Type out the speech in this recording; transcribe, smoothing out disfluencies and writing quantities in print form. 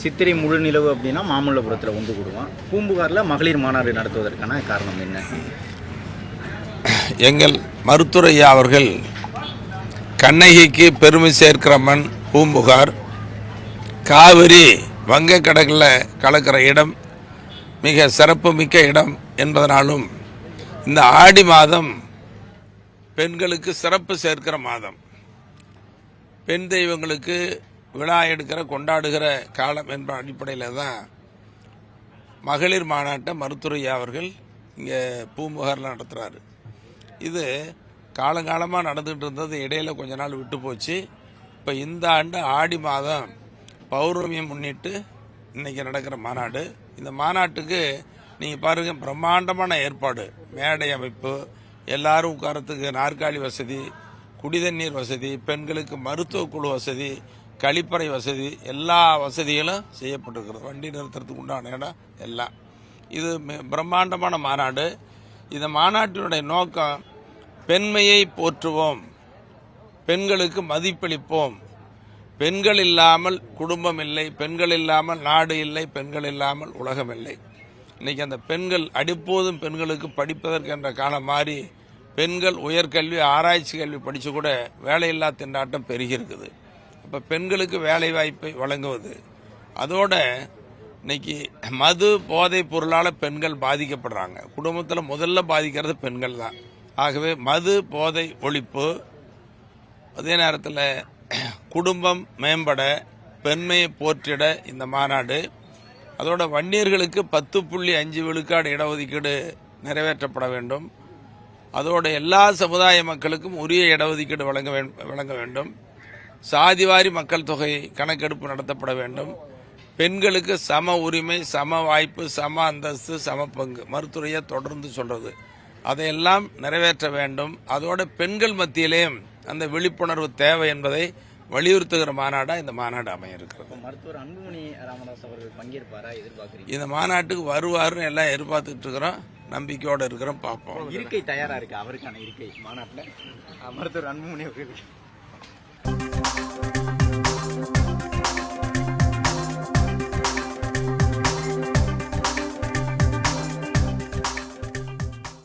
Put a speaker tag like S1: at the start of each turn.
S1: சித்திரை முழு நிலவு அப்படின்னா மாமல்லபுரத்தில் ஒன்று கூடுவோம். பூம்புகாரில் மகளிர் மாநாடு நடத்துவதற்கான காரணம் என்ன?
S2: எங்கள் மருத்துவரையா அவர்கள் கண்ணகிக்கு பெருமை சேர்க்கிற மண் பூம்புகார். காவிரி வங்கக்கடலில் கலக்கிற இடம், மிக சிறப்பு மிக்க இடம் என்பதனாலும் இந்த ஆடி மாதம் பெண்களுக்கு சிறப்பு சேர்க்கிற மாதம், பெண் தெய்வங்களுக்கு விழா எடுக்கிற கொண்டாடுகிற காலம் என்ற அடிப்படையில் தான் மகளிர் மாநாட்டை மருத்துவரையா அவர்கள் இங்கே பூம்புகாரில் நடத்துகிறாரு. இது காலங்காலமாக நடந்துகிட்டு இருந்தது, இடையில கொஞ்ச நாள் விட்டு போச்சு. இப்போ இந்த ஆண்டு ஆடி மாதம் பௌர்ணமியை முன்னிட்டு இன்னைக்கு நடக்கிற மாநாடு. இந்த மாநாட்டுக்கு நீங்கள் பாருங்கள், பிரம்மாண்டமான ஏற்பாடு, மேடை அமைப்பு, எல்லாரும் உட்காரத்துக்கு நாற்காலி வசதி, குடிதண்ணீர் வசதி, பெண்களுக்கு மருத்துவ குழு வசதி, கழிப்பறை வசதி, எல்லா வசதிகளும் செய்யப்பட்டிருக்கிறது. வண்டி நிறுத்துறதுக்கு உண்டான இடம் எல்லாம். இது பிரம்மாண்டமான மாநாடு. இந்த மாநாட்டினுடைய நோக்கம் பெண்மையை போற்றுவோம், பெண்களுக்கு மதிப்பளிப்போம். பெண்கள் இல்லாமல் குடும்பம் இல்லை, பெண்கள் இல்லாமல் நாடு இல்லை, பெண்கள் இல்லாமல் உலகம் இல்லை. இன்னைக்கு அந்த பெண்கள் அடிப்போதும் பெண்களுக்கு படிப்பதற்கு என்ற காலம் மாறி பெண்கள் உயர்கல்வி ஆராய்ச்சி கல்வி படித்து கூட வேலையில்லா திண்டாட்டம் பெருகி இருக்குது. அப்போ பெண்களுக்கு வேலை வாய்ப்பை வழங்குவது, அதோட இன்னைக்கு மது போதை பொருளால் பெண்கள் பாதிக்கப்படுறாங்க. குடும்பத்தில் முதல்ல பாதிக்கிறது பெண்கள் தான். ஆகவே மது போதை ஒழிப்பு, அதே நேரத்தில் குடும்பம் மேம்பட, பெண்மையை போற்றிட இந்த மாநாடு. அதோட வன்னியர்களுக்கு 10.5 விழுக்காடு இடஒதுக்கீடு நிறைவேற்றப்பட வேண்டும். அதோட எல்லா சமுதாய மக்களுக்கும் உரிய இடஒதுக்கீடு வழங்க வேண்டும். சாதிவாரி மக்கள் தொகை கணக்கெடுப்பு நடத்தப்பட வேண்டும். பெண்களுக்கு சம உரிமை, சம வாய்ப்பு, சம அந்தஸ்து, சம பங்கு மருத்துவரையா தொடர்ந்து சொல்றது, அதையெல்லாம் நிறைவேற்ற வேண்டும். அதோட பெண்கள் மத்தியிலேயும் அந்த விழிப்புணர்வு தேவை என்பதை வலியுறுத்துகிற மாநாடா இந்த மாநாடு அமைய இருக்கிறது.
S1: மருத்துவர் அன்புமணி ராமதாஸ் அவர்கள் பங்கேற்பாரா எதிர்பார்க்கிறீங்க?
S2: இந்த மாநாட்டுக்கு வருவாருன்னு எல்லாம் எதிர்பார்த்துட்டு இருக்கிறோம், நம்பிக்கையோடு இருக்கிறோம், பார்ப்போம்.
S1: இருக்கை தயாரா இருக்கு அவருக்கான இருக்கை மாநாட்டில் மருத்துவர் அன்புமணி அவர்கள்